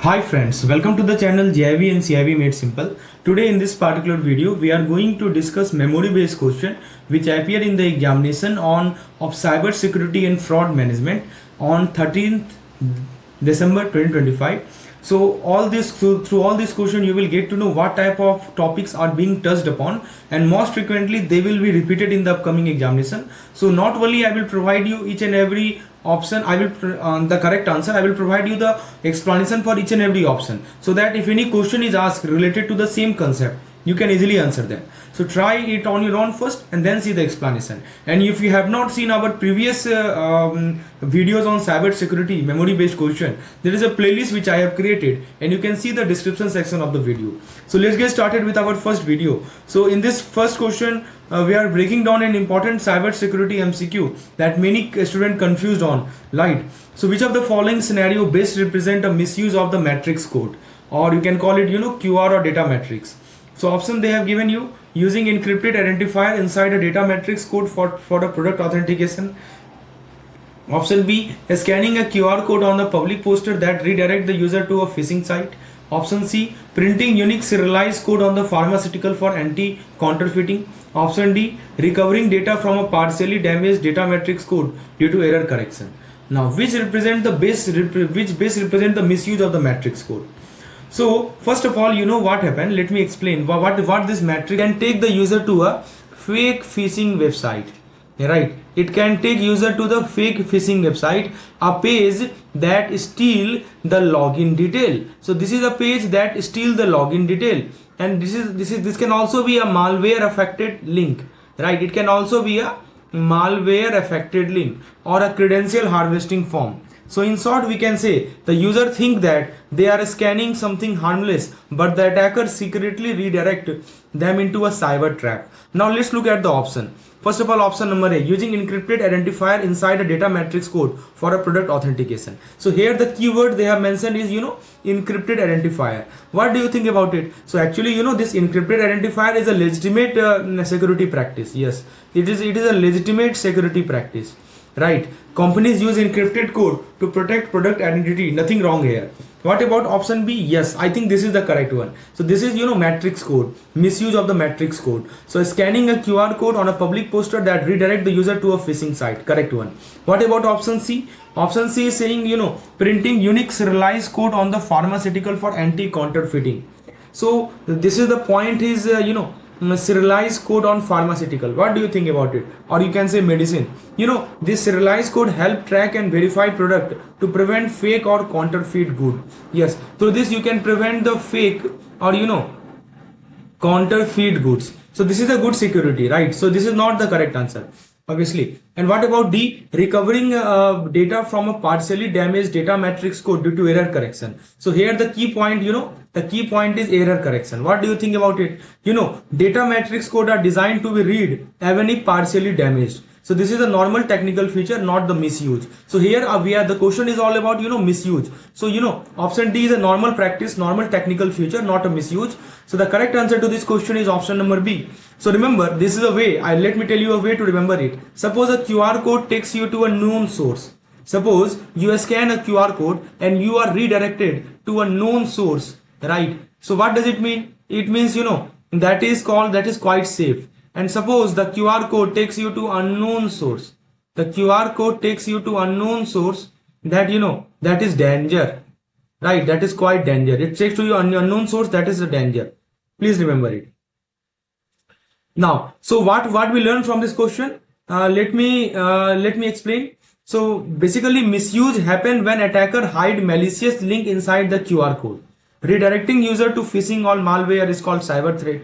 Hi friends, welcome to the channel JIV and CIV Made Simple. Today in this particular video, we are going to discuss memory based question which appear in the examination of cyber security and fraud management on 13th December 2025. So through all this question you will get to know what type of topics are being touched upon, and most frequently they will be repeated in the upcoming examination. So not only I will provide you each and every option, I will the correct answer, I will provide you the explanation for each and every option, so that if any question is asked related to the same concept, you can easily answer them. So try it on your own first and then see the explanation. And if you have not seen our previous videos on cyber security memory based question, there is a playlist which I have created and you can see the description section of the video. So let's get started with our first video. So in this first question, we are breaking down an important cyber security MCQ that many students confused on, right? So which of the following scenario best represent a misuse of the matrix code, or you can call it QR or data matrix. So option they have given you: using encrypted identifier inside a data matrix code for the product authentication. Option B, scanning a QR code on the public poster that redirect the user to a phishing site. Option C, printing unique serialized code on the pharmaceutical for anti-counterfeiting. Option D, recovering data from a partially damaged data matrix code due to error correction. Now, which best represent the misuse of the matrix code? So first of all, you know what happened. Let me explain what this matrix can take the user to a fake phishing website. Right? It can take user to the fake phishing website, a page that steal the login detail. So this is a page that steal the login detail, and this can also be a malware affected link. Right? It can also be a malware affected link or a credential harvesting form. So in short, we can say the user think that they are scanning something harmless, but the attacker secretly redirect them into a cyber trap. Now let's look at the option. First of all, option number A, using encrypted identifier inside a data matrix code for a product authentication. So here the keyword they have mentioned is encrypted identifier. What do you think about it? So actually this encrypted identifier is a legitimate security practice. Yes, it is a legitimate security practice. Right? Companies use encrypted code to protect product identity. Nothing wrong here. What about option B? Yes, I think this is the correct one. So this is matrix code, misuse of the matrix code. So scanning a QR code on a public poster that redirect the user to a phishing site. Correct one. What about option C? Option C is saying printing unique serialized code on the pharmaceutical for anti-counterfeiting. So this is the point is serialized code on pharmaceutical. What do you think about it? Or you can say medicine. This serialized code help track and verify product to prevent fake or counterfeit good. Yes, through this you can prevent the fake or counterfeit goods. So this is a good security, right? So this is not the correct answer, obviously. And what about D, recovering data from a partially damaged data matrix code due to error correction? So here the key point the key point is error correction. What do you think about it? Data matrix code are designed to be read even if partially damaged. So this is a normal technical feature, not the misuse. So here the question is all about misuse. So option D is a normal practice, normal technical feature, not a misuse. So the correct answer to this question is option number B. So remember, this is a way, let me tell you a way to remember it. Suppose a QR code takes you to a known source. Suppose you scan a QR code and you are redirected to a known source, right? So what does it mean? It means that is quite safe. And suppose the QR code takes you to unknown source. The QR code takes you to unknown source, that that is danger, right? That is quite danger. It takes to you unknown source, that is a danger. Please remember it. Now, so what we learn from this question? Let me explain. So basically, misuse happen when attacker hide malicious link inside the QR code. Redirecting user to phishing or malware is called cyber threat.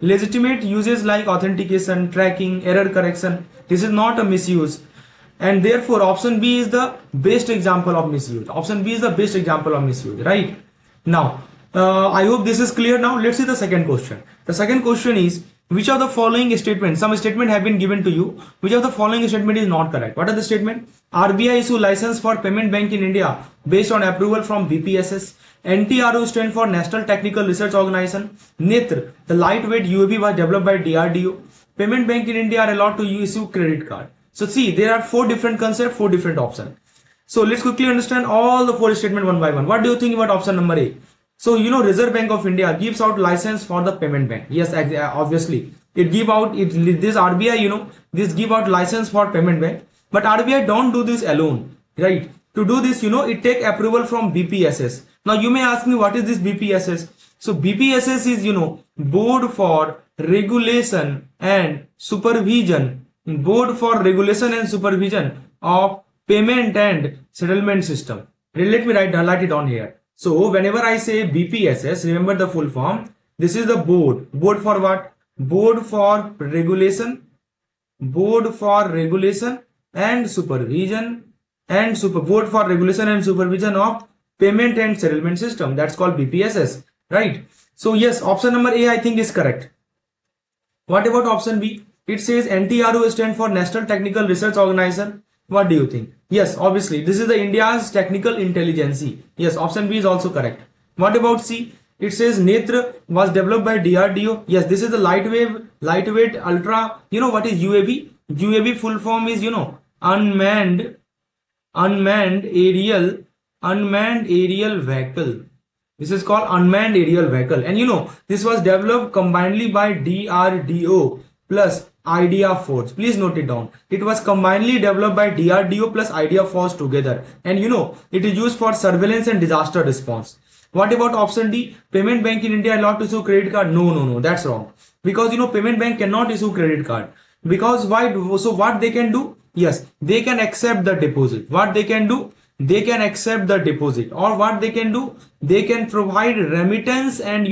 Legitimate uses like authentication, tracking, error correction. This is not a misuse, and therefore option B is the best example of misuse. Option B is the best example of misuse. Right? Now, I hope this is clear. Now let's see the second question. The second question is, which of the following statements, some statement have been given to you, which of the following statement is not correct? What are the statement? RBI issue license for payment bank in India based on approval from BPSS. NTRO stand for National Technical Research Organization. Netr, the lightweight UAV was developed by DRDO. Payment bank in India are allowed to issue credit card. So see, there are four different concepts, four different options. So let's quickly understand all the four statements one by one. What do you think about option number A? So Reserve Bank of India gives out license for the payment bank. Yes, obviously it give out this RBI, this give out license for payment bank, but RBI don't do this alone, right? To do this, it take approval from BPSS. Now you may ask me, what is this BPSS? So BPSS is Board for Regulation and Supervision, Board for Regulation and Supervision of Payment and Settlement System. Let me write it down here. So whenever I say BPSS, remember the full form. This is the board. Board for what? Board for Regulation, Board for Regulation and Supervision, and Board for Regulation and Supervision of Payment and Settlement System. That's called BPSS, right? So yes, option number A I think is correct. What about option B? It says NTRO stand for National Technical Research Organization. What do you think? Yes, obviously this is the India's technical intelligence. Yes, option B is also correct. What about C? It says Netra was developed by DRDO. Yes, this is the lightweight ultra. What is UAV? UAV full form is unmanned aerial vehicle. This is called unmanned aerial vehicle, and this was developed combinedly by DRDO plus Idea Force. Please note it down. It was combinedly developed by DRDO plus Idea Force together, and it is used for surveillance and disaster response. What about option D? Payment bank in India allowed to issue credit card? No, that's wrong. Because payment bank cannot issue credit card. Because why? So what they can do? Yes, they can accept the deposit. What they can do? They can accept the deposit. Or what they can do? They can provide remittance and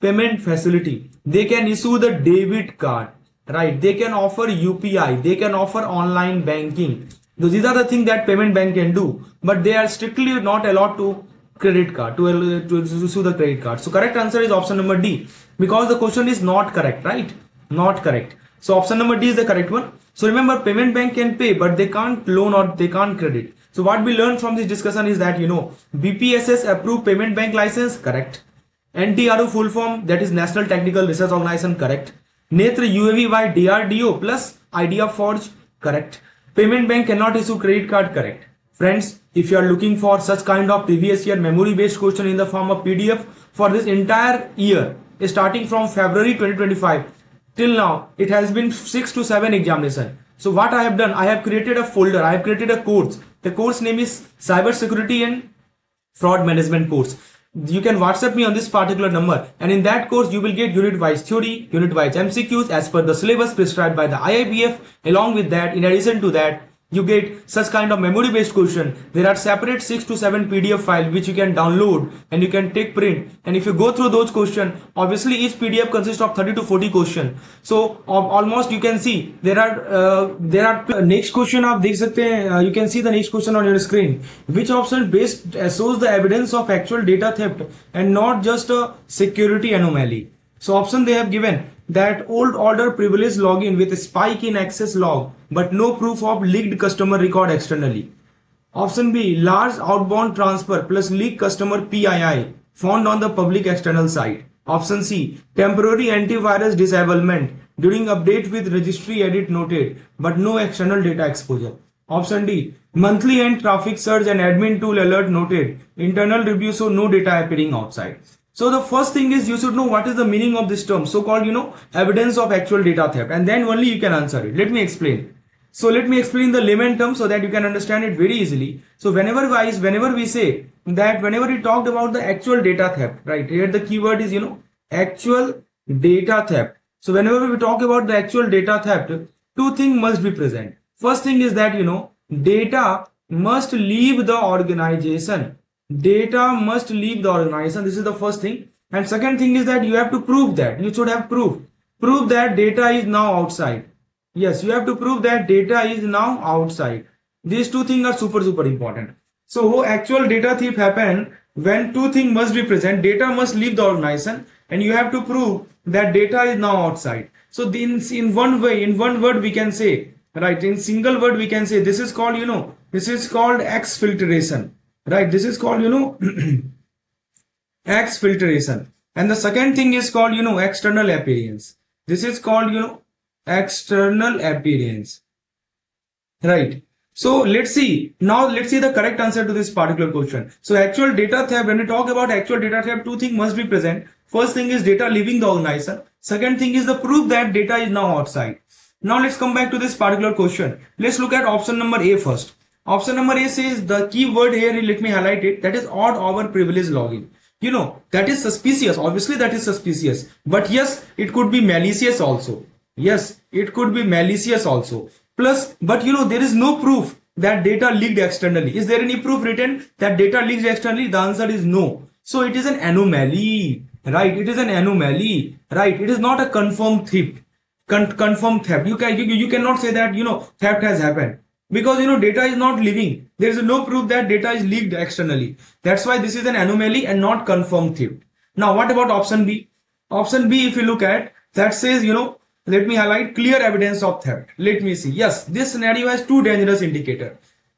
payment facility. They can issue the debit card, right? They can offer UPI. They can offer online banking. So these are the things that payment bank can do, but they are strictly not allowed to credit card to issue the credit card. So correct answer is option number D, because the question is not correct, right? Not correct. So option number D is the correct one. So remember, payment bank can pay, but they can't loan or they can't credit. So what we learned from this discussion is that BPSS approved payment bank license, correct. NTRO full form, that is National Technical Research Organization, correct. Netra UAV by DRDO plus Idea Forge, correct. Payment bank cannot issue credit card, correct. Friends, if you are looking for such kind of previous year memory based question in the form of PDF for this entire year, starting from February 2025 till now, it has been 6 to 7 examination. So what I have done, I have created a folder, I have created a course. The course name is Cyber Security and Fraud Management course. You can WhatsApp me on this particular number, and in that course you will get unit wise theory, unit wise MCQs as per the syllabus prescribed by the IIBF. Along with that, in addition to that, you get such kind of memory based question. There are separate 6 to 7 PDF files which you can download and you can take print, and if you go through those questions, obviously each PDF consists of 30 to 40 questions. So almost you can see there are next question आप देख सकते हैं. You can see the next question on your screen. Which option best shows the evidence of actual data theft and not just a security anomaly? So option they have given that old order privilege login with a spike in access log but no proof of leaked customer record externally. Option B, large outbound transfer plus leaked customer PII found on the public external site. Option C, temporary antivirus disablement during update with registry edit noted but no external data exposure. Option D, monthly end traffic surge and admin tool alert noted, internal review so no data appearing outside. So the first thing is you should know what is the meaning of this term, so called evidence of actual data theft, and then only you can answer it. Let me explain. So let me explain the layman term so that you can understand it very easily. So whenever we say that, whenever we talked about the actual data theft, right, here the keyword is actual data theft. So whenever we talk about the actual data theft, two things must be present. First thing is that data must leave the organization. Data must leave the organization. This is the first thing. And second thing is that you have to prove that. You should have proof that data is now outside. Yes, you have to prove that data is now outside. These two things are super important. So actual data theft happen when two things must be present. Data must leave the organization and you have to prove that data is now outside. So in one word we can say, right, in single word we can say, this is called exfiltration. Right, this is called exfiltration, and the second thing is called external appearance. This is called external appearance, right? So let's see. Now let's see the correct answer to this particular question. So actual data theft, when we talk about actual data theft, two things must be present. First thing is data leaving the organization. Second thing is the proof that data is now outside. Now let's come back to this particular question. Let's look at option number A first. Option number A says the keyword here, let me highlight it, that is odd hour privilege login. You know, that is suspicious. Obviously that is suspicious. But yes, it could be malicious also. Yes, it could be malicious also. Plus, but you know, there is no proof that data leaked externally. Is there any proof written that data leaked externally? The answer is no. So it is an anomaly, right? It is an anomaly, right? It is not a confirmed theft. Confirmed theft. You cannot say that, you know, theft has happened, because you know data is not leaving. There is no proof that data is leaked externally. That's why this is an anomaly and not confirmed theft. Now, what about option B? Option B, if you look at, that says, you know, let me highlight clear evidence of theft. Let me see. Yes, this scenario has two dangerous indicators.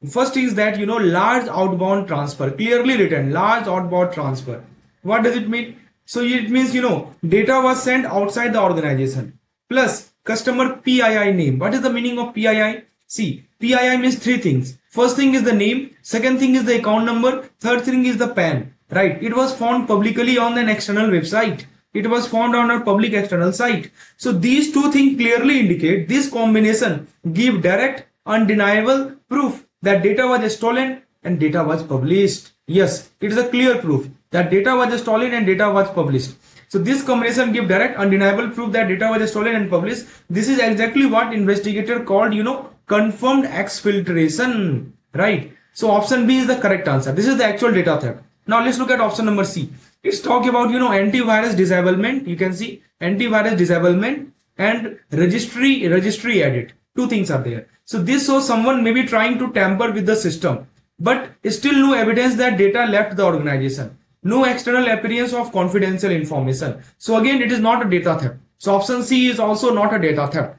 First is that, you know, large outbound transfer, clearly written, large outbound transfer. What does it mean? So it means, you know, data was sent outside the organization. Plus customer PII name. What is the meaning of PII? See, PII means three things. First thing is the name. Second thing is the account number. Third thing is the PAN. Right? It was found publicly on an external website. It was found on a public external site. So these two things clearly indicate this combination give direct, undeniable proof that data was stolen and data was published. Yes, it is a clear proof that data was stolen and data was published. So this combination give direct, undeniable proof that data was stolen and published. This is exactly what investigator called, you know, confirmed exfiltration, right? So option B is the correct answer. This is the actual data theft. Now let's look at option number C. It's talk about, you know, antivirus disablement. You can see antivirus disablement and registry edit. Two things are there. So this shows someone may be trying to tamper with the system, but still no evidence that data left the organization. No external appearance of confidential information. So again, it is not a data theft. So option C is also not a data theft,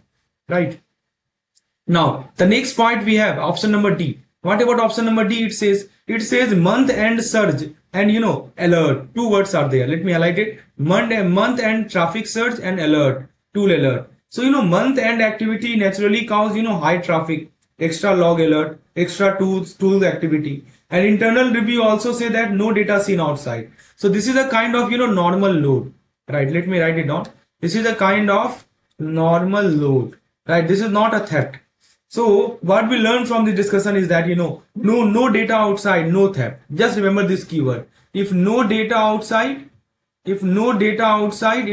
right? Now the next point we have option number D. What about option number D? It says month end surge and, you know, alert. Two words are there. Let me highlight it. Month end traffic surge and alert. Tool alert. So, you know, month end activity naturally cause, you know, high traffic, extra log alert, extra tools activity. And internal review also say that no data seen outside. So this is a kind of, you know, normal load, right? Let me write it down. This is a kind of normal load, right? This is not a theft. So what we learned from the discussion is that, you know, no data outside, no theft. Just remember this keyword. If no data outside, it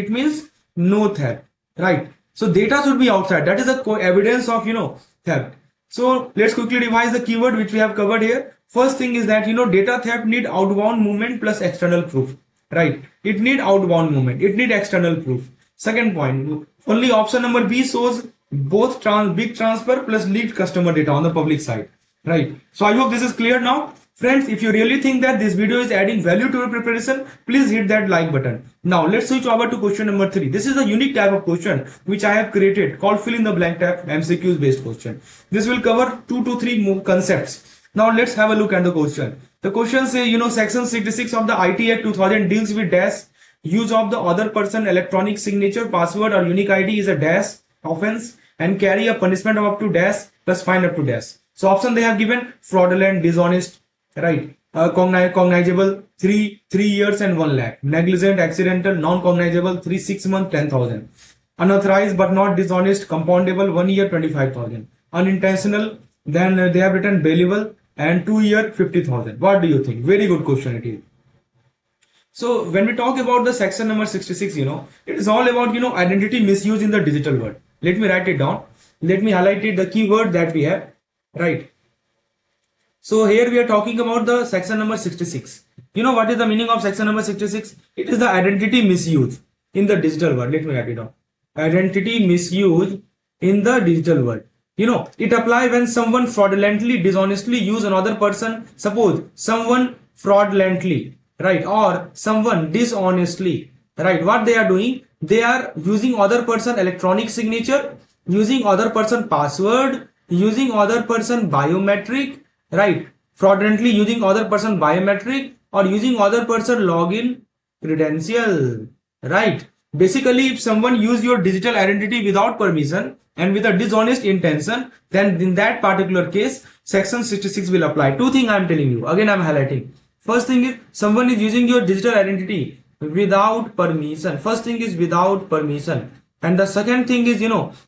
means no theft, right? So data should be outside. That is the evidence of, you know, theft. So let's quickly revise the keyword which we have covered here. First thing is that, you know, data theft need outbound movement plus external proof, right? It need outbound movement. It need external proof. Second point, only option number B shows both big transfer plus leaked customer data on the public side, right? So I hope this is clear now. Friends, if you really think that this video is adding value to your preparation, please hit that like button. Now let's switch over to question number 3. This is a unique type of question which I have created called fill in the blank type MCQs based question. This will cover 2 to 3 more concepts. Now let's have a look at the question. The question says, you know, section 66 of the IT Act 2000 deals with dash use of the other person electronic signature, password or unique ID is a dash offense and carry a punishment of up to dash plus fine up to dash. So option they have given fraudulent, dishonest, right? Cognizable 3 years and 1 lakh. Negligent, accidental, non-cognizable 3 6 months 10,000. Unauthorized but not dishonest, compoundable 1 year 25,000. Unintentional, then they have written bailable and 2 year 50,000. What do you think? Very good question it is. So when we talk about the section number 66, you know, it is all about, you know, identity misuse in the digital world. Let me write it down. Let me highlight it, the keyword that we have, right? So here we are talking about the section number 66. You know what is the meaning of section number 66? It is the identity misuse in the digital world. Let me write it down. Identity misuse in the digital world. You know, it applies when someone fraudulently, dishonestly use another person. Suppose someone fraudulently, right, or someone dishonestly, right, what they are doing, they are using other person electronic signature, using other person password, using other person biometric, right, fraudulently using other person biometric or using other person login credential, right? Basically, if someone use your digital identity without permission, and with a dishonest intention, then in that particular case, section 66 will apply. Two things I am telling you. Again, I am highlighting. First thing is someone is using your digital identity without permission. First thing is without permission. And the second thing is,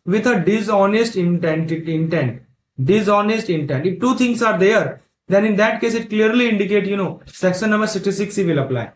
with a dishonest intent. Dishonest intent. If two things are there, then in that case, it clearly indicate, section number 66 will apply.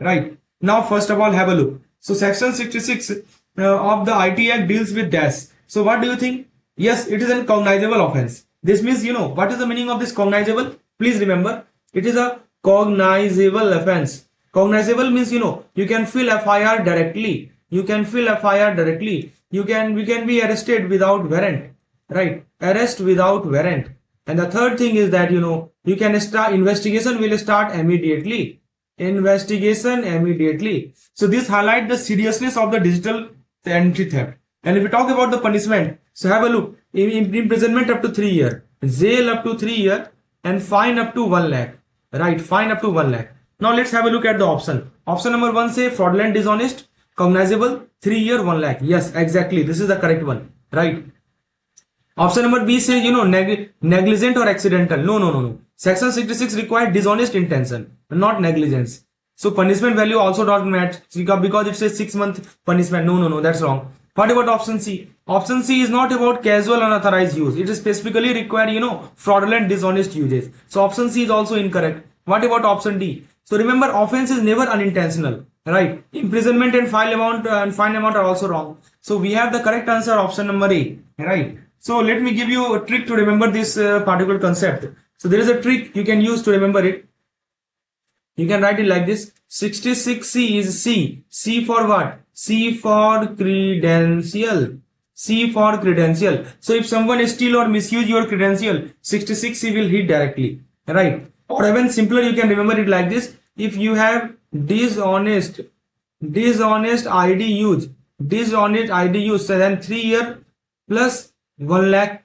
Right. Now, first of all, have a look. So, section 66 of the IT Act deals with dash. So, what do you think? Yes, it is a cognizable offense. This means, what is the meaning of this cognizable? Please remember, it is a cognizable offense. Cognizable means, you can fill FIR directly. You can fill FIR directly. We can be arrested without warrant. Right. Arrest without warrant. And the third thing is that, you can start, investigation will start immediately. Investigation immediately. So this highlights the seriousness of the digital entry theft. And if we talk about the punishment, so have a look. Imprisonment up to 3 years, jail up to 3 years, and fine up to 1 lakh. Right, fine up to 1 lakh. Now let's have a look at the option. Option number 1 say fraudulent, dishonest, cognizable, 3 years, 1 lakh. Yes, exactly. This is the correct one. Right. Option number B says, negligent or accidental. No. Section 66 requires dishonest intention, not negligence. So punishment value also doesn't match because it says 6 month punishment. No, that's wrong. What about option C? Option C is not about casual unauthorized use. It is specifically required, fraudulent, dishonest uses. So option C is also incorrect. What about option D? So remember, offense is never unintentional, right? Imprisonment and fine amount are also wrong. So we have the correct answer, option number A, right? So let me give you a trick to remember this particular concept. So there is a trick you can use to remember it. You can write it like this. 66C is C. C for what? C for credential. C for credential. So if someone steal or misuse your credential, 66C will hit directly, right? Or even simpler, you can remember it like this. If you have dishonest ID use, so then 3 year plus 1 lakh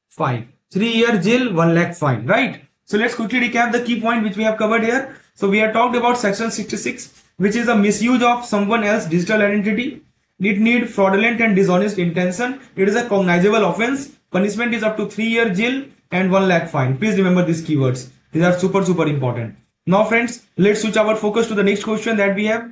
fine. 3 year jail, 1 lakh fine, right? So let's quickly recap the key point which we have covered here. So we have talked about section 66, which is a misuse of someone else's digital identity. It needs fraudulent and dishonest intention. It is a cognizable offense. Punishment is up to 3 year jail and 1 lakh fine. Please remember these keywords. These are super important. Now friends, let's switch our focus to the next question that we have.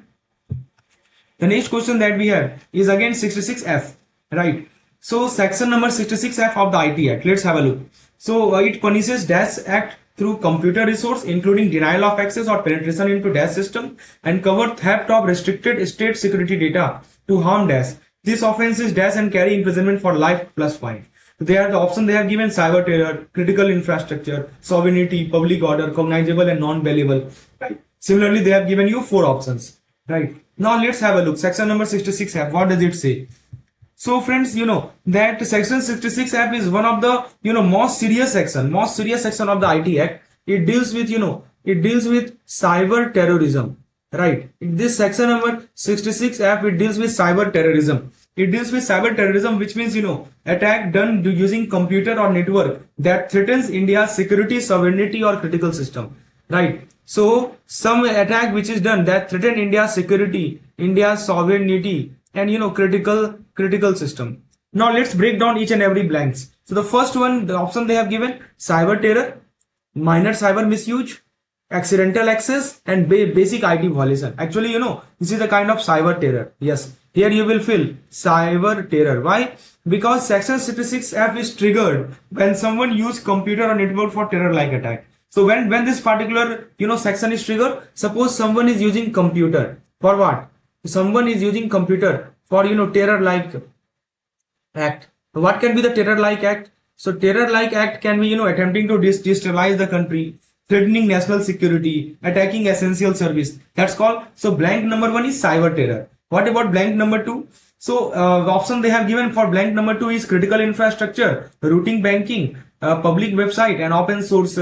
The next question that we have is again 66F, right? So section number 66F of the IT Act. Let's have a look. So it punishes dash act through computer resource, including denial of access or penetration into dash system, and cover theft of restricted state security data to harm dash. This offense is dash and carry imprisonment for life plus fine. They are the option they have given: cyber terror, critical infrastructure, sovereignty, public order, cognizable and non-bailable. Right. Similarly, they have given you 4 options. Right. Now let's have a look. Section number 66F. What does it say? So friends, that section 66F is one of the most serious section of the IT Act. It deals with cyber terrorism. Right. This section number 66F, it deals with cyber terrorism. It deals with cyber terrorism, which means, attack done using computer or network that threatens India's security, sovereignty or critical system. Right. So some attack which is done that threaten India's security, India's sovereignty and, critical system. Now let's break down each and every blanks. So the first one, the option they have given: cyber terror, minor cyber misuse, accidental access and basic IT violation. Actually, this is a kind of cyber terror. Yes, here you will feel cyber terror. Why? Because section 66F is triggered when someone use computer or network for terror like attack. So when this particular section is triggered, suppose someone is using computer for what? Someone is using computer for terror like act. What can be the terror like act? So terror like act can be attempting to destabilize the country, threatening national security, attacking essential service. That's called. So blank number 1 is cyber terror. What about blank number 2? So the option they have given for blank number 2 is critical infrastructure, routing banking, public website and open source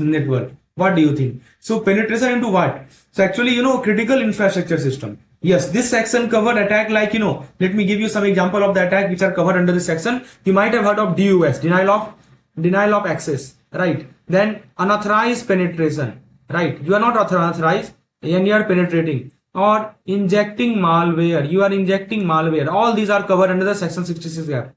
network. What do you think? So penetration into what? So actually critical infrastructure system. Yes, this section covered attack like let me give you some example of the attack which are covered under this section. You might have heard of DUS, denial of access, right? Then unauthorized penetration, right? You are not authorized and you are penetrating, or injecting malware. You are injecting malware. All these are covered under the section 66F.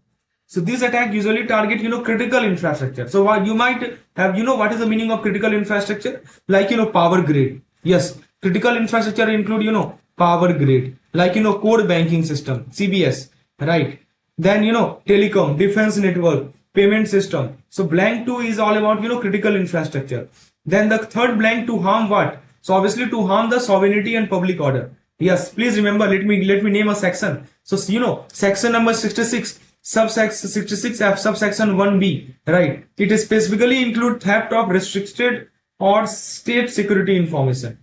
So this attack usually target, critical infrastructure. So what you might have, what is the meaning of critical infrastructure? Like, power grid. Yes, critical infrastructure include, power grid, like, core banking system, CBS, right? Then, telecom, defense network, payment system. So blank 2 is all about, critical infrastructure. Then the third blank, to harm what? So obviously to harm the sovereignty and public order. Yes, please remember, let me name a section. So, section number 66, subsection 66F, subsection 1B, right? It specifically include theft of restricted or state security information,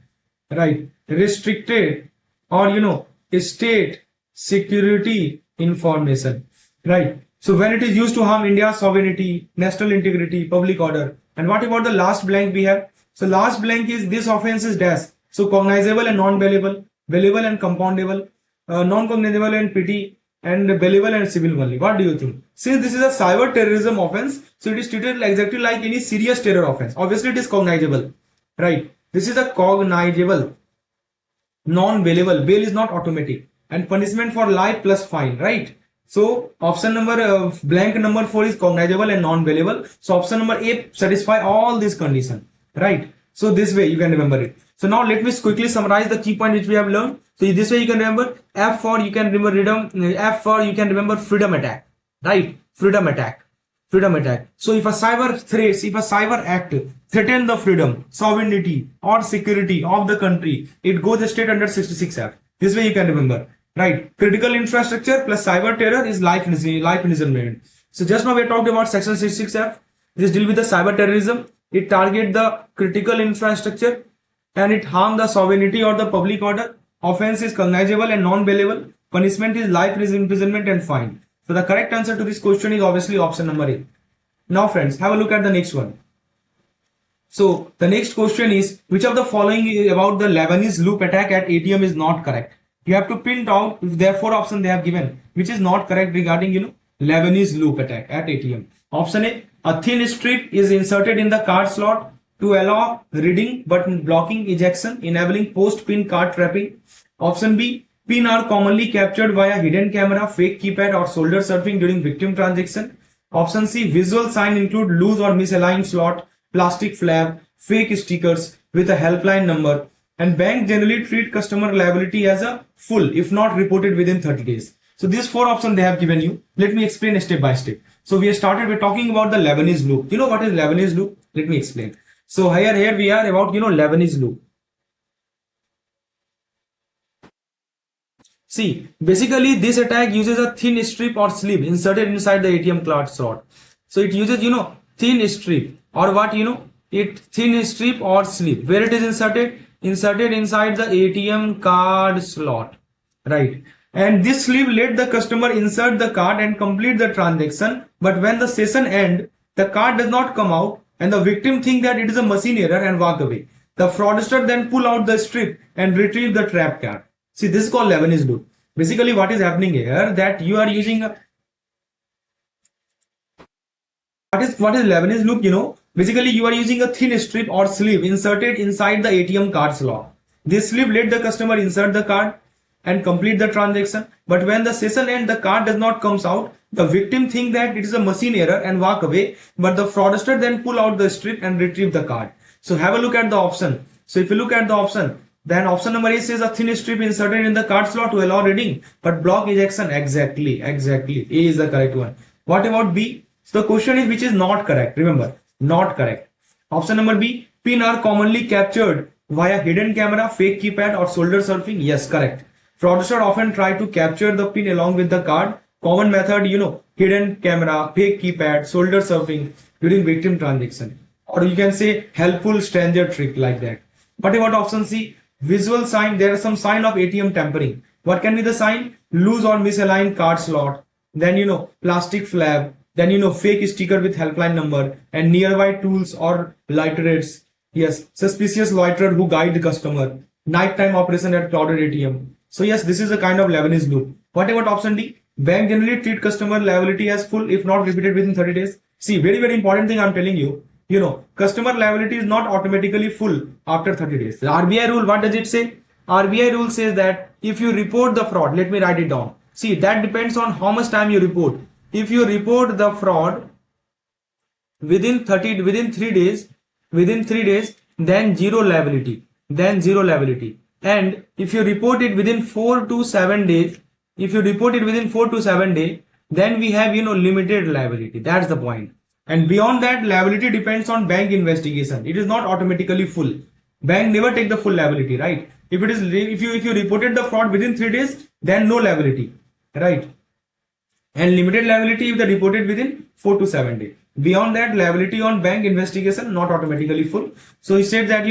right? Restricted or, state security information, right? So when it is used to harm India's sovereignty, national integrity, public order. And what about the last blank we have? So last blank is this offense is dash. So cognizable and non-bailable, bailable and compoundable, non-cognizable and petty, and bailable and civil only. What do you think? Since this is a cyber terrorism offense, so it is treated exactly like any serious terror offense. Obviously it is cognizable, right? This is a cognizable, non-bailable. Bail is not automatic, and punishment for life plus fine, right? So option number blank number 4 is cognizable and non-bailable. So option number A satisfy all these conditions, right? So this way you can remember it. So now let me quickly summarize the key point which we have learned. So this way you can remember F for you can remember freedom, F for you can remember freedom attack, right? Freedom attack, freedom attack. So if a cyber threat, if a cyber act threaten the freedom, sovereignty or security of the country, it goes straight under 66F. This way you can remember, right? Critical infrastructure plus cyber terror is life imprisonment. So just now we talked about section 66F. This deal with the cyber terrorism. It target the critical infrastructure and it harm the sovereignty or the public order. Offense is cognizable and non-bailable. Punishment is life imprisonment and fine. So the correct answer to this question is obviously option number A. Now friends, have a look at the next one. So the next question is, which of the following about the Lebanese loop attack at ATM is not correct? You have to print out, if there are 4 options they have given, which is not correct regarding, Lebanese loop attack at ATM. Option A thin strip is inserted in the card slot to allow reading but blocking ejection, enabling post-pin card trapping. Option B, pin are commonly captured via hidden camera, fake keypad or shoulder surfing during victim transaction. Option C, visual sign include loose or misaligned slot, plastic flap, fake stickers with a helpline number. And bank generally treat customer liability as a full if not reported within 30 days. So these 4 options they have given you. Let me explain step by step. So we have started with talking about the Lebanese loop. You know what is Lebanese loop? Let me explain. So here we are about, Lebanese loop. See, basically this attack uses a thin strip or sleeve inserted inside the ATM card slot. So it uses, thin strip or what, it thin strip or sleeve. Where it is inserted? Inserted inside the ATM card slot, right? And this sleeve let the customer insert the card and complete the transaction. But when the session ends, the card does not come out and the victim think that it is a machine error and walk away. The fraudster then pull out the strip and retrieve the trap card. See, this is called Lebanese loop. Basically what is happening here, that you are using a, what is Lebanese loop, basically you are using a thin strip or sleeve inserted inside the ATM card slot. This sleeve let the customer insert the card and complete the transaction. But when the session ends, the card does not comes out. The victim think that it is a machine error and walk away. But the fraudster then pull out the strip and retrieve the card. So have a look at the option. So if you look at the option, then option number A says a thin strip inserted in the card slot to allow reading but block ejection. Exactly. A is the correct one. What about B? So the question is which is not correct. Remember, not correct. Option number B, pin are commonly captured via hidden camera, fake keypad or shoulder surfing. Yes, correct. Fraudster often try to capture the pin along with the card. Common method, hidden camera, fake keypad, shoulder surfing during victim transaction. Or you can say helpful stranger trick like that. What about option C? Visual sign, there is some sign of ATM tampering. What can be the sign? Loose or misaligned card slot. Then, plastic flap. Then, fake sticker with helpline number and nearby tools or lighterers. Yes, suspicious loiterer who guide the customer. Nighttime operation at crowded ATM. So yes, this is a kind of Lebanese loop. What about option D? Bank generally treat customer liability as full if not repeated within 30 days. See, very important thing I'm telling you. Customer liability is not automatically full after 30 days. The RBI rule, what does it say? RBI rule says that if you report the fraud, let me write it down. See, that depends on how much time you report. if you report the fraud within 3 days, then zero liability, and if you report it within 4 to 7 days, then we have limited liability. That's the point. And beyond that, liability depends on bank investigation. It is not automatically full. Bank never take the full liability, right? If you reported the fraud within 3 days, then no liability, right? And limited liability if they reported within 4 to 7 days. Beyond that, liability on bank investigation not automatically full. So he said that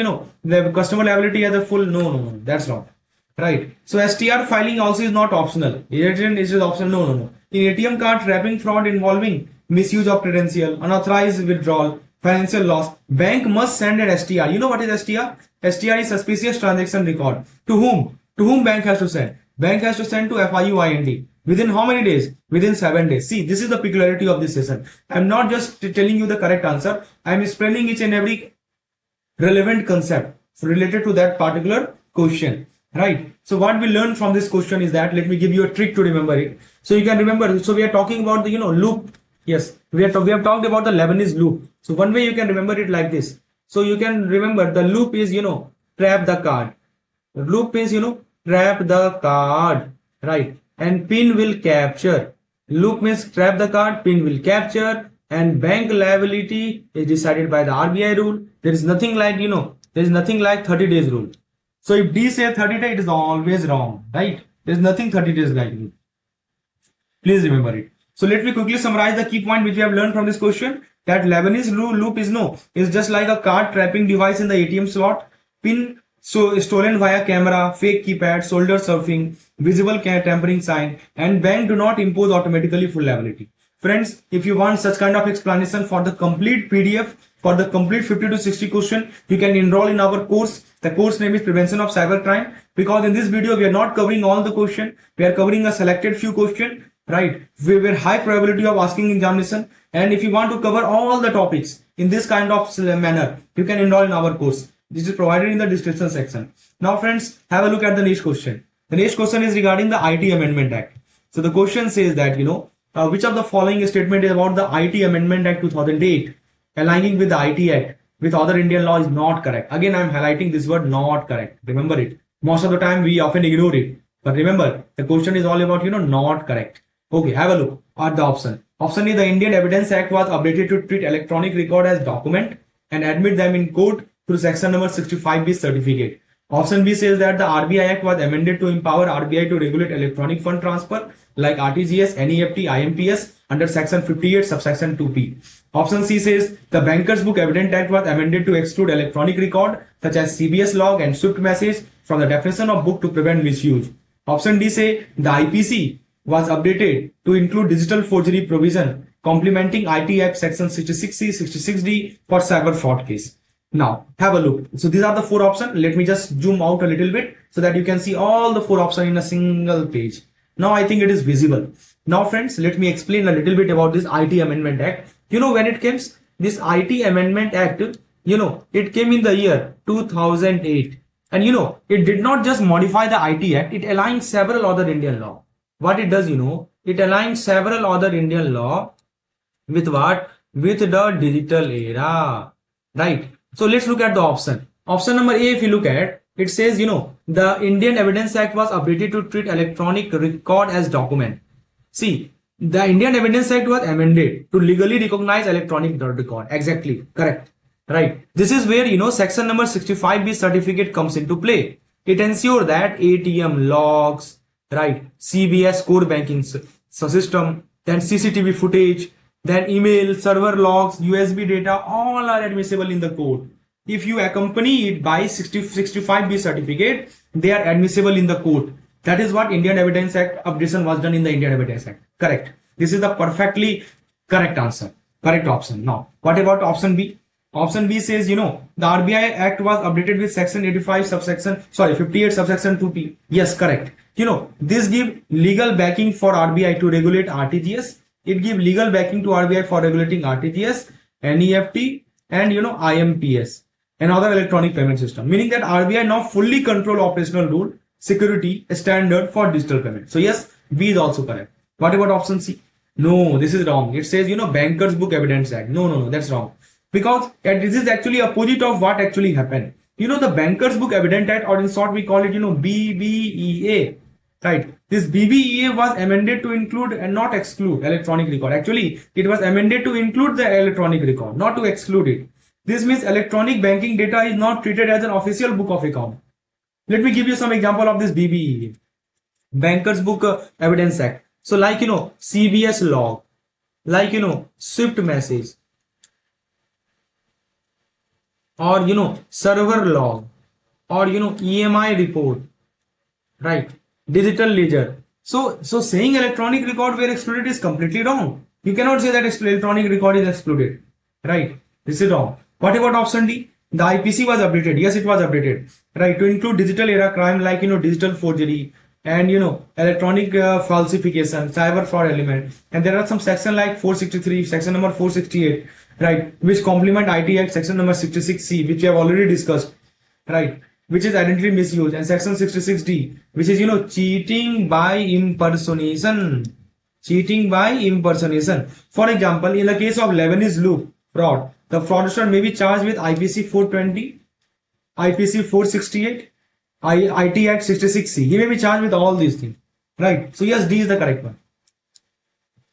the customer liability as a full. No, that's not right. So STR filing also is not optional. It is optional. No. In ATM card trapping fraud involving misuse of credential, unauthorized withdrawal, financial loss, bank must send an STR. You know what is STR? STR is suspicious transaction record. To whom? To whom bank has to send? Bank has to send to FIUIND. Within how many days? Within 7 days. See, this is the peculiarity of this session. I'm not just telling you the correct answer. I'm explaining each and every relevant concept related to that particular question. Right. So what we learned from this question is that, let me give you a trick to remember it. So you can remember. So we are talking about the loop. Yes, we have talked about the Lebanese loop. So one way you can remember it like this. So you can remember the loop is trap the card. The loop is trap the card. Right. And pin will capture. Loop means trap the card, pin will capture, and bank liability is decided by the RBI rule. There is nothing like 30 days rule. So if D say 30 days, it is always wrong, right? There is nothing 30 days like it. Please remember it. So let me quickly summarize the key point which we have learned from this question. That Lebanese loop is just like a card trapping device in the ATM slot. Pin stolen via camera, fake keypad, shoulder surfing, visible tampering sign, and bank do not impose automatically full liability. Friends, if you want such kind of explanation for the complete PDF, for the complete 50 to 60 question, you can enroll in our course. The course name is Prevention of Cybercrime, because in this video we are not covering all the question. We are covering a selected few question, right? With high probability of asking examination. And if you want to cover all the topics in this kind of manner, you can enroll in our course. This is provided in the description section. Now friends, have a look at the next question. The next question is regarding the IT Amendment Act. So the question says that, which of the following statement is about the IT Amendment Act 2008 aligning with the IT Act with other Indian law is not correct. Again, I am highlighting this word not correct. Remember it. Most of the time we often ignore it. But remember, the question is all about, not correct. Okay, have a look at the option. Option A, the Indian Evidence Act was updated to treat electronic record as document and admit them in court through section number 65B certificate. Option B says that the RBI Act was amended to empower RBI to regulate electronic fund transfer like RTGS, NEFT, IMPS under section 58 subsection 2P. Option C says the Bankers Book Evidence Act was amended to exclude electronic record such as CBS log and SWIFT message from the definition of book to prevent misuse. Option D say the IPC was updated to include digital forgery provision complementing IT Act section 66C, 66D for cyber fraud case. Now have a look. So these are the 4 options. Let me just zoom out a little bit so that you can see all the 4 options in a single page. Now I think it is visible. Now friends, let me explain a little bit about this IT Amendment Act. When it comes, this IT Amendment Act, it came in the year 2008. And it did not just modify the IT Act, it aligned several other Indian law. What it does, it aligns several other Indian law with what? With the digital era, right? So let's look at the option. Option number A, if you look at, it says, the Indian Evidence Act was updated to treat electronic record as document. See, the Indian Evidence Act was amended to legally recognize electronic record. Exactly, correct, right? This is where, section number 65B certificate comes into play. It ensures that ATM logs, right, CBS core banking system, then CCTV footage, then email, server logs, USB data, all are admissible in the court. If you accompany it by 65B certificate, they are admissible in the court. That is what Indian Evidence Act updation was done in the Indian Evidence Act. Correct. This is the perfectly correct answer. Correct option. Now, what about option B? Option B says, the RBI Act was updated with section 58 subsection 2P. Yes, correct. This give legal backing for RBI to regulate RTGS. It gives legal backing to RBI for regulating RTGS, NEFT, and IMPS, another electronic payment system. Meaning that RBI now fully control operational rule, security, standard for digital payment. So yes, B is also correct. What about option C? No, this is wrong. It says, Bankers Book Evidence Act. No, no, no, that's wrong. Because this is actually opposite of what actually happened. The Bankers Book Evidence Act, or in short we call it, BBEA. Right. This BBEA was amended to include and not exclude electronic record. Actually, it was amended to include the electronic record, not to exclude it. This means electronic banking data is not treated as an official book of account. Let me give you some example of this BBEA. Bankers Book Evidence Act. So like, CBS log, like, Swift message, or, server log, or, EMI report, right? Digital ledger. So saying electronic record were excluded is completely wrong. You cannot say that electronic record is excluded, right? This is wrong. What about option D? The IPC was updated. Yes, it was updated, right? To include digital era crime like, digital forgery and, electronic falsification, cyber fraud element. And there are some section like 463, section number 468, right? Which complement IT Act section number 66C, which we have already discussed, right? Which is identity misuse, and section 66D, which is, cheating by impersonation. Cheating by impersonation. For example, in the case of Lebanese loop fraud, the fraudster may be charged with IPC 420, IPC 468, IT Act 66C. He may be charged with all these things, right? So yes, D is the correct one.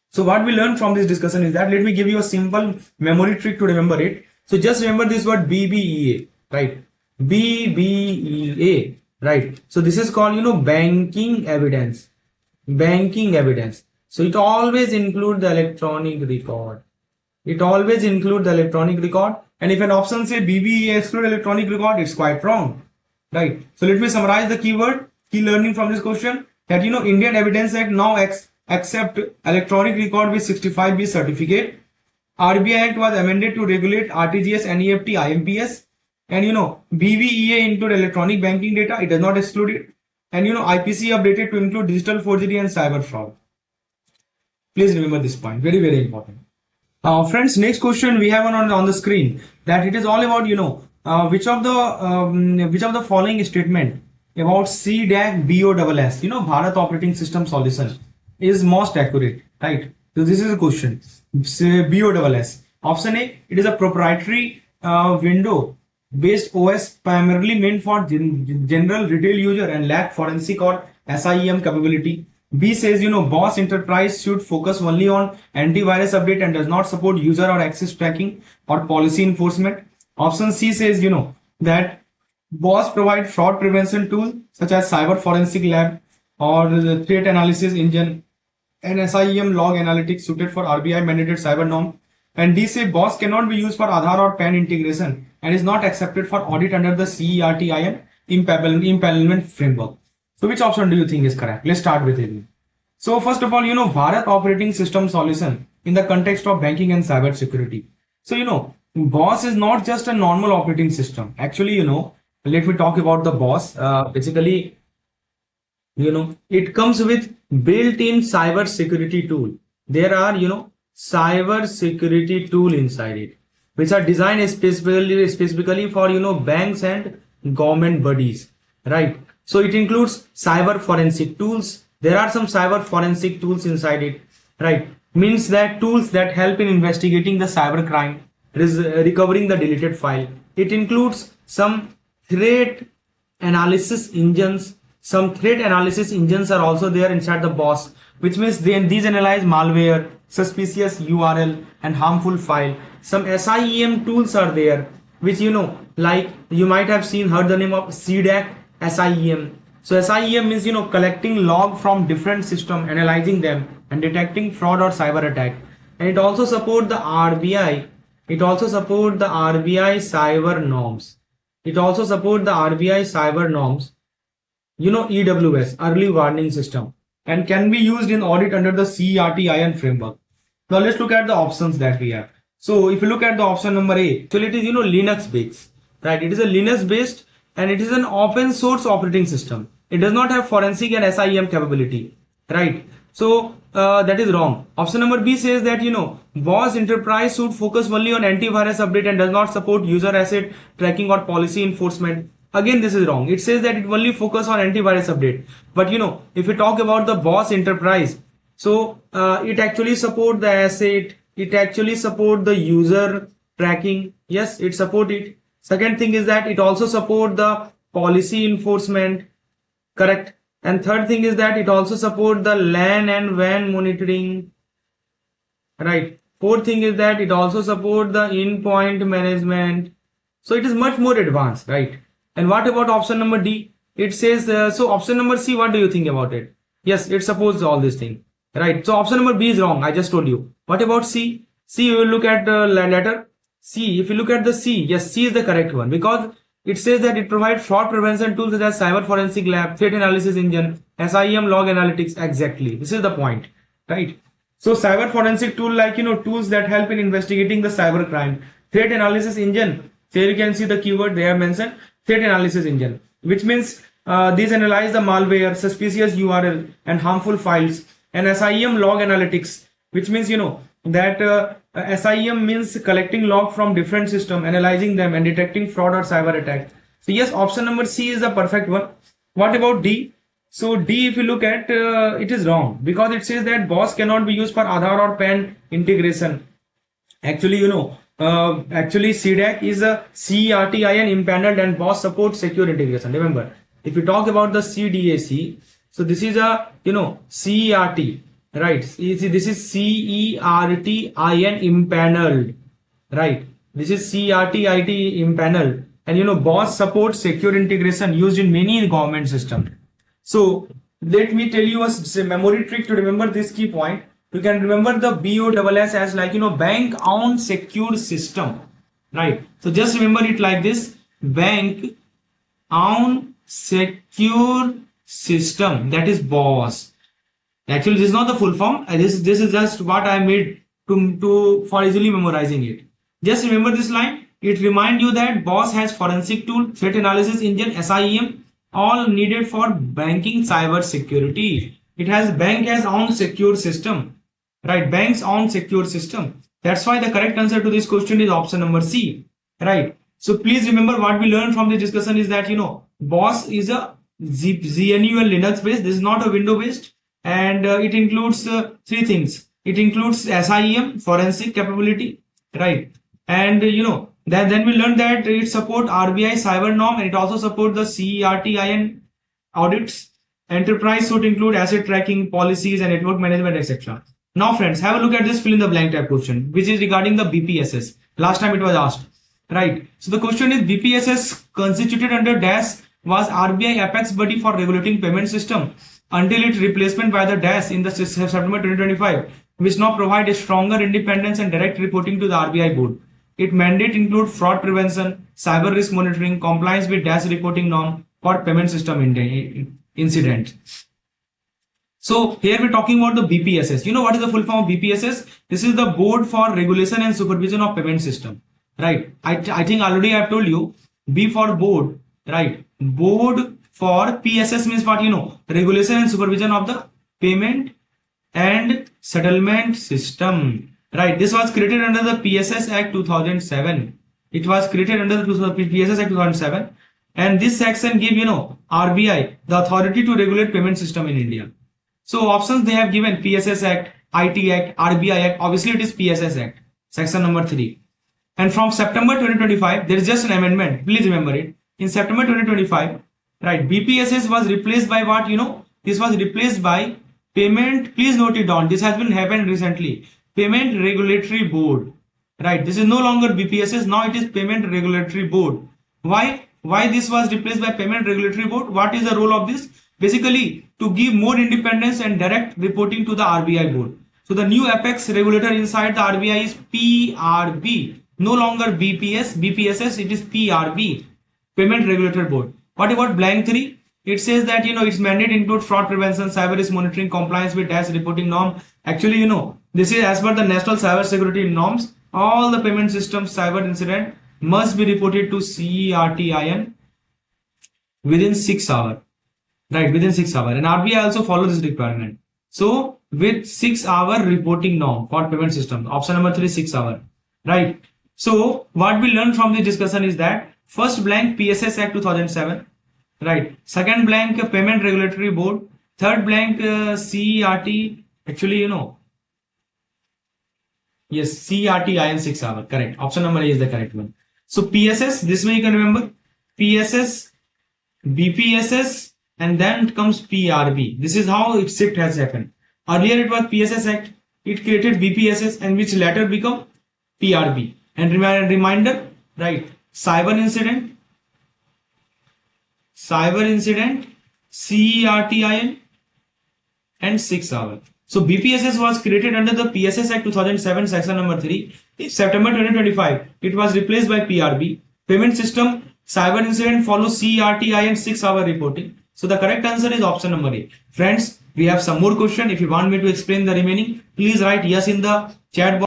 So what we learned from this discussion is that, let me give you a simple memory trick to remember it. So just remember this word BBEA, right? BBEA, right? So this is called, banking evidence. Banking evidence. So it always include the electronic record. It always include the electronic record. And if an option say BBEA exclude electronic record, it's quite wrong, right? So let me summarize the key learning from this question, that, Indian Evidence Act now accept electronic record with 65B certificate. RBI Act was amended to regulate RTGS, NEFT, IMPS. And, BBEA include electronic banking data. It does not exclude it. And, IPC updated to include digital forgery and cyber fraud. Please remember this point. Very, very important. Friends, next question we have on the screen, that it is all about, which of the following statement about CDAC BOSS, Bharat Operating System Solution, is most accurate, right? So this is a question. BOSS. Option A, it is a proprietary window based OS primarily meant for general retail user and lack forensic or SIEM capability. B says, BOSS Enterprise should focus only on antivirus update and does not support user or access tracking or policy enforcement. Option C says, that BOSS provide fraud prevention tools such as cyber forensic lab or the threat analysis engine and SIEM log analytics suited for RBI mandated cyber norm. And D say BOSS cannot be used for Aadhaar or PAN integration and is not accepted for audit under the CERTIN impanelment framework. So which option do you think is correct? Let's start with it. So first of all, Bharat Operating System Solution in the context of banking and cyber security. So, BOSS is not just a normal operating system. Actually, let me talk about the BOSS. Basically, it comes with built-in cyber security tool. There are, cyber security tool inside it, which are designed specifically for, banks and government bodies, right? So it includes cyber forensic tools. There are some cyber forensic tools inside it, right? Means that tools that help in investigating the cyber crime, recovering the deleted file. It includes some threat analysis engines. Some threat analysis engines are also there inside the BOSS, which means these analyze malware, suspicious URL and harmful file. Some SIEM tools are there, which, like you might have heard the name of CDAC SIEM. So SIEM means, collecting log from different systems, analyzing them and detecting fraud or cyber attack. And it also supports the RBI. It also supports the RBI cyber norms. It also supports the RBI cyber norms, EWS, early warning system, and can be used in audit under the CERTIN framework. Now let's look at the options that we have. So if you look at the option number A, so it is, Linux based, right? It is a Linux based and it is an open source operating system. It does not have forensic and SIEM capability, right? So that is wrong. Option number B says that, BOSS Enterprise should focus only on antivirus update and does not support user asset tracking or policy enforcement. Again, this is wrong. It says that it only focus on antivirus update. But, if you talk about the BOSS Enterprise, So it actually support the asset, it actually support the user tracking. Yes, it support it. Second thing is that it also support the policy enforcement, correct? And third thing is that it also support the LAN and WAN monitoring, right? Fourth thing is that it also support the endpoint management. So it is much more advanced, right? And what about option number D? It says, so option number C, what do you think about it? Yes, it supports all these things, right? So option number B is wrong. I just told you. What about C? C, you will look at the letter C. If you look at the C, yes, C is the correct one, because it says that it provides fraud prevention tools such as cyber forensic lab, threat analysis engine, SIEM log analytics. Exactly. This is the point, right? So cyber forensic tool, like, tools that help in investigating the cyber crime. Threat analysis engine. Here you can see the keyword they have mentioned, threat analysis engine, which means these analyze the malware, suspicious URL and harmful files. And SIEM log analytics, which means, that SIEM means collecting log from different systems, analyzing them and detecting fraud or cyber attack. So yes, option number C is the perfect one. What about D? So D, if you look at, it is wrong, because it says that BOSS cannot be used for Aadhaar or PAN integration. Actually, actually CDAC is a CERTIN impaneled and BOSS supports secure integration. Remember, if you talk about the CDAC, so this is a, CERT, right? This is CERTIN impaneled, right? This is CERTIT impaneled, and BOSS supports secure integration used in many government systems. So let me tell you a memory trick to remember this key point. You can remember the BOSS as like, bank owned secure system, right? So just remember it like this: bank owned secure system, that is BOSS. Actually, this is not the full form. This is just what I made for easily memorizing it. Just remember this line. It reminds you that BOSS has forensic tool, threat analysis engine, SIEM, all needed for banking cyber security. Bank has own secure system, right? Bank's own secure system. That's why the correct answer to this question is option number C, right? So please remember what we learned from the discussion is that, BOSS is a GNU and Linux based. This is not a window based, and it includes three things. It includes SIEM, forensic capability, right? And then we learned that it support RBI cyber norm, and it also support the CERTIN audits. Enterprise should include asset tracking, policies and network management, etc. Now friends, have a look at this fill in the blank type question, which is regarding the BPSS. Last time it was asked, right? So the question is, BPSS constituted under DAS was RBI apex body for regulating payment system until its replacement by the DAS in the September 2025, which now provide a stronger independence and direct reporting to the RBI board. Its mandate include fraud prevention, cyber risk monitoring, compliance with DAS reporting norm for payment system incidents. So here we're talking about the BPSS. You know what is the full form of BPSS? This is the Board for Regulation and Supervision of Payment System, right? I think already I've told you. B for board, right? Board for PSS means what? Regulation and supervision of the payment and settlement system. Right, this was created under the PSS Act 2007. It was created under the PSS Act 2007, and this section give RBI the authority to regulate payment system in India. So options they have given: PSS Act, IT Act, RBI Act. Obviously, it is PSS Act, section number 3. And from September 2025, there is just an amendment. Please remember it. In September 2025, right, BPSS was replaced by what? This was replaced by payment. Please note it down. This has been happened recently. Payment Regulatory Board, right? This is no longer BPSS, now it is Payment Regulatory Board. Why this was replaced by Payment Regulatory Board? What is the role of this? Basically, to give more independence and direct reporting to the RBI board. So the new apex regulator inside the RBI is PRB, no longer BPSS, it is PRB, Payment Regulatory Board. What about blank 3? It says that its mandate include fraud prevention, cyber risk monitoring, compliance with DAS reporting norm. Actually, this is as per the national cyber security norms. All the payment systems cyber incident must be reported to CERTIN within 6 hours. Right, within 6 hours. And RBI also follows this requirement. So with 6-hour reporting norm for payment system. Option number 3, 6 hours. Right. So what we learned from this discussion is that first blank PSS Act 2007. Right. Second blank Payment Regulatory Board. Third blank CERT Actually, yes, CRTIN 6 hour. Correct. Option number A is the correct one. So PSS, this way you can remember. PSS, BPSS, and then comes PRB. This is how its shift has happened. Earlier it was PSS Act. It created BPSS, and which later become PRB. And reminder, right? Cyber incident, CERTIN, and 6 hour. So BPSS was created under the PSS Act 2007 section number 3 in September 2025. It was replaced by PRB. Payment system, cyber incident follows CERTIN 6 hour reporting. So the correct answer is option number A. Friends, we have some more question. If you want me to explain the remaining, please write yes in the chat box.